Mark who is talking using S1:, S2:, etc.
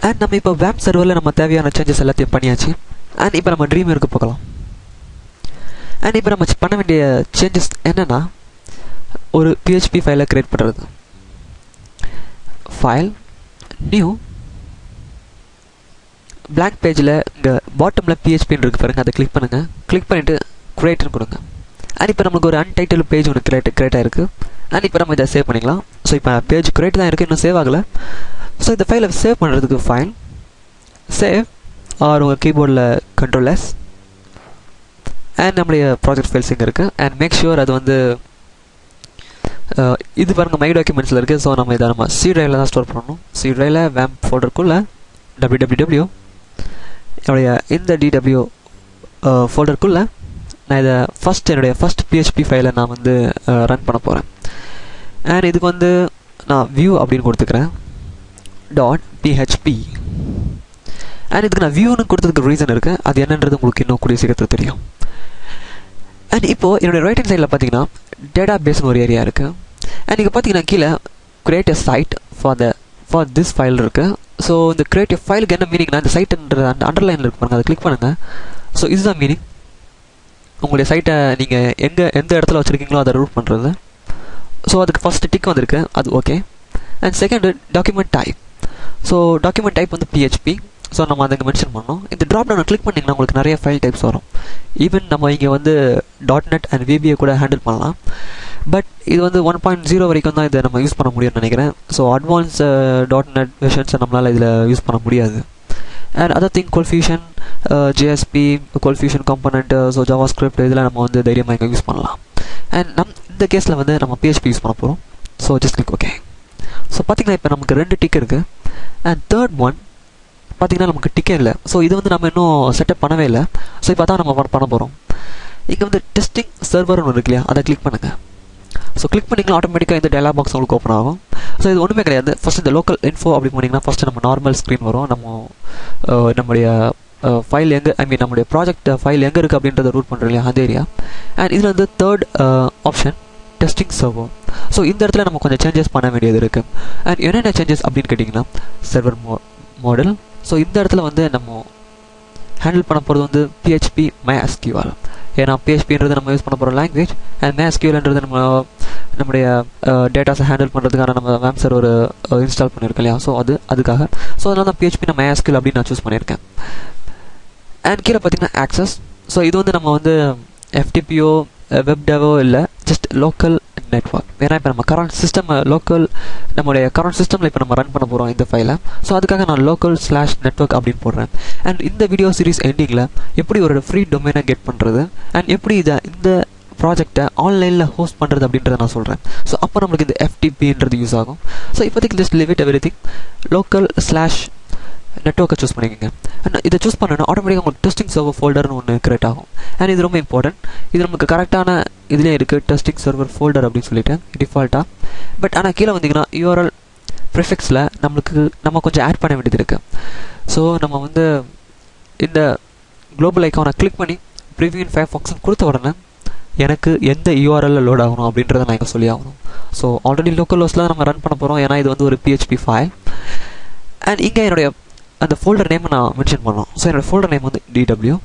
S1: And நம்ம இப்போ வேம் சர்வரில் நம்ம தேவையான சேஞ்சஸ் எல்லாத்தையும் பண்ணியாச்சு. அண்ட் இப்போ நம்ம ட்ரீமருக்கு போகலாம். அண்ட் இப்போ நம்ம பண்ண வேண்டிய சேஞ்சஸ் என்னென்னா, ஒரு PHP ஃபைலை க்ரியேட் பண்ணுறது. ஃபைல் நியூ பிளாங்க் பேஜில் இங்கே பாட்டமில் PHPன்னு இருக்குது பாருங்கள், அதை கிளிக் பண்ணுங்கள். கிளிக் பண்ணிவிட்டு க்ரியேட்னு கொடுங்க. அண்ட் இப்போ நமக்கு ஒரு அன்டைட்டில் பேஜ் ஒன்று க்ரியேட் ஆகிருக்கு. அண்ட் இப்போ நம்ம இதை சேவ் பண்ணிக்கலாம். ஸோ இப்போ பேஜ் க்ரியேட் தான் இருக்குது, இன்னும் சேவ் ஆகலை. ஸோ இந்த ஃபைலை சேவ் பண்ணுறதுக்கு ஃபைல் சேவ் ஆர் உங்கள் கீபோர்டில் Ctrl+S அண்ட் நம்மளுடைய ப்ராஜெக்ட் ஃபைல்ஸ் இங்கே இருக்குது. அண்ட் மேக் ஷுர் அது வந்து இது பாருங்கள் மை டாக்குமெண்ட்ஸில் இருக்குது. ஸோ நம்ம இதை நம்ம C டிரைவில் தான் ஸ்டோர் பண்ணணும். C டிரைவில் வேம் ஃபோல்டருக்குள்ளே www என்னுடைய இந்த DW ஃபோல்டருக்குள்ளே நான் இதை என்னுடைய ஃபஸ்ட் PHP ஃபைலை நான் வந்து ரன் பண்ண போகிறேன். அண்ட் இதுக்கு வந்து நான் வியூ அப்படின்னு கொடுத்துக்கிறேன் .php. அண்ட் இதுக்கு நான் வியூன்னு கொடுத்ததுக்கு ரீசன் இருக்குது, அது என்னன்றது உங்களுக்கு இன்னும் கூடிய சீக்கிரத்தில் தெரியும். அண்ட் இப்போது என்னுடைய ரைட் ஹேண்ட் சைடில் பார்த்தீங்கன்னா டேட்டா பேஸ்னு ஒரு ஏரியா இருக்குது. அண்ட் இங்கே பார்த்தீங்கன்னா கீழே create a site for this file இருக்குது. ஸோ இந்த கிரியேட்டிவ் ஃபைலுக்கு என்ன மீனிங்னா, இந்த சைட்டுன்ற அந்த அண்டர்லைனில் இருக்கு பாருங்கள், அதை கிளிக் பண்ணுங்கள். ஸோ இதுதான் மீனிங். உங்களுடைய சைட்டை நீங்கள் எந்த இடத்துல வச்சுருக்கீங்களோ அதை ரூட் பண்ணுறது. ஸோ அதுக்கு ஃபஸ்ட்டு டிக் வந்திருக்கு, அது okay. And second document type. So document type வந்து PHP. ஸோ நம்ம அதை இங்கே மென்ஷன் பண்ணோம். இந்த ட்ராப் டவுனை கிளிக் பண்ணிங்கன்னா உங்களுக்கு நிறைய ஃபைல் டைப்ஸ் வரும். ஈவன் நம்ம இங்கே வந்து .NET அண்ட் VBA கூட ஹேண்டில் பண்ணலாம். பட் இது வந்து 1.0 வரைக்கும் தான் இதை நம்ம யூஸ் பண்ண முடியும்னு நினைக்கிறேன். ஸோ அட்வான்ஸ் .NET வெர்ஷன்ஸை நம்மளால் இதில் யூஸ் பண்ண முடியாது. And other thing ColdFusion, JSP, ColdFusion component, so JavaScript இதெல்லாம் நம்ம வந்து தைரியமாக இங்கே யூஸ் பண்ணலாம். அண்ட் இந்த கேஸில் வந்து நம்ம PHP யூஸ் பண்ண போகிறோம். So just click okay. So பார்த்தீங்கன்னா இப்போ நமக்கு 2 டிக் இருக்குது. அண்ட் தேர்ட் ஒன் பார்த்தீங்கன்னா நமக்கு டிக்கே இல்லை. ஸோ இது வந்து நம்ம இன்னும் செட்டப் பண்ணவே இல்லை. ஸோ இப்போ தான் நம்ம பண்ண போகிறோம். இங்கே வந்து டெஸ்டிங் சர்வர்னு ஒன்று இருக்கு இல்லையா, அதை கிளிக் பண்ணுங்கள். ஸோ கிளிக் பண்ணிங்கன்னா ஆட்டோமேட்டிக்காக இந்த டயலாக் பாக்ஸ் உங்களுக்கு ஓப்பன் ஆகும். ஸோ இது ஒன்றுமே கிடையாது. ஃபஸ்ட் இந்த லோக்கல் இன்ஃபோ அப்படி பண்ணிங்கன்னா ஃபஸ்ட்டு நம்ம நார்மல் ஸ்க்ரீன் வரும். நம்முடைய ஃபைல் நம்முடைய ப்ராஜெக்ட் ஃபைல் எங்கே இருக்குது அப்படின்றத ரூட் பண்ணுறோம் இல்லையா, அந்த ஏரியா. அண்ட் இதில் வந்து third option testing server. So இந்த இடத்துல நம்ம கொஞ்சம் சேஞ்சஸ் பண்ண வேண்டியது இருக்குது. அண்ட் என்னென்ன சேஞ்சஸ் அப்படின்னு கேட்டிங்கன்னா, சர்வர் மாடல். ஸோ இந்த இடத்துல வந்து நம்ம ஹேண்டில் பண்ண போகிறது வந்து PHP MySQL. ஏன்னா PHPன்றது நம்ம யூஸ் பண்ண போகிற லாங்குவேஜ். அண்ட் MySQLன்றது நம்முடைய டேட்டாஸை ஹேண்டில் பண்ணுறதுக்கான நம்ம வேம் சர்வர் இன்ஸ்டால் பண்ணியிருக்கோம் இல்லையா. ஸோ அதுக்காக அதனால தான் PHP MySQL அப்படின்னு நான் சூஸ் பண்ணியிருக்கேன். அண்ட் கீழே பார்த்தீங்கன்னா ஆக்சஸ். ஸோ இது வந்து நம்ம வந்து FTPO வெப்டெவோ இல்லை, ஜஸ்ட் லோக்கல் நெட்வொர்க். ஏன்னா இப்போ நம்ம நம்முடைய கரண்ட் சிஸ்டமில் இப்போ நம்ம ரன் பண்ண போகிறோம் இந்த ஃபைலை. ஸோ அதுக்காக நான் local/network அப்படின்னு போடுறேன். அண்ட் இந்த வீடியோ சீரிஸ் எண்டிங்கில் எப்படி ஒரு ஃப்ரீ டொமைனை கெட் பண்ணுறது அண்ட் எப்படி இந்த ப்ராஜெக்டை ஆன்லைனில் ஹோஸ்ட் பண்ணுறது அப்படின்றத நான் சொல்கிறேன். ஸோ அப்போ நம்மளுக்கு இந்த FTPன்றது யூஸ் ஆகும். ஸோ இப்போதைக்கு just live it everything. local/network choose பண்ணிக்கோங்க. அண்ட் இதை சூஸ் பண்ணோன்னா ஆட்டோமேட்டிக்காக உங்களுக்கு டெஸ்டிங் சர்வர் ஃபோல்டர்னு ஒன்று கிரியேட் ஆகும். அண்ட் இது ரொம்ப இம்பார்ட்டன்ட். இது நமக்கு கரெக்டான இதுலேயே இருக்குது, டெஸ்டிங் சர்வர் ஃபோல்டர் அப்படின்னு சொல்லிட்டு டிஃபால்ட்டாக. பட் ஆனால் கீழே வந்தீங்கன்னா URL ப்ரிஃபிக்ஸில் நம்ம கொஞ்சம் ஆட் பண்ண வேண்டியது இருக்குது. ஸோ நம்ம வந்து இந்த குளோபல் ஐக்கானை கிளிக் பண்ணி ப்ரிவ்யூ இன் ஃபயர்ஃபாக்ஸ்னு கொடுத்த உடனே எனக்கு எந்த URL லோட் ஆகணும் அப்படின்றத நான் இங்கே சொல்லி ஆகணும். ஸோ ஆல்ரெடி லோக்கல் ஹோஸ்ட்டில் தான் நம்ம ரன் பண்ண போகிறோம், ஏன்னா இது வந்து ஒரு PHP ஃபைல். அண்ட் இங்கே என்னுடைய அந்த ஃபோல்டர் நேமை நான் மென்ஷன் பண்ணோம். ஸோ என்னோடய ஃபோல்டர் நேம் வந்து DW/.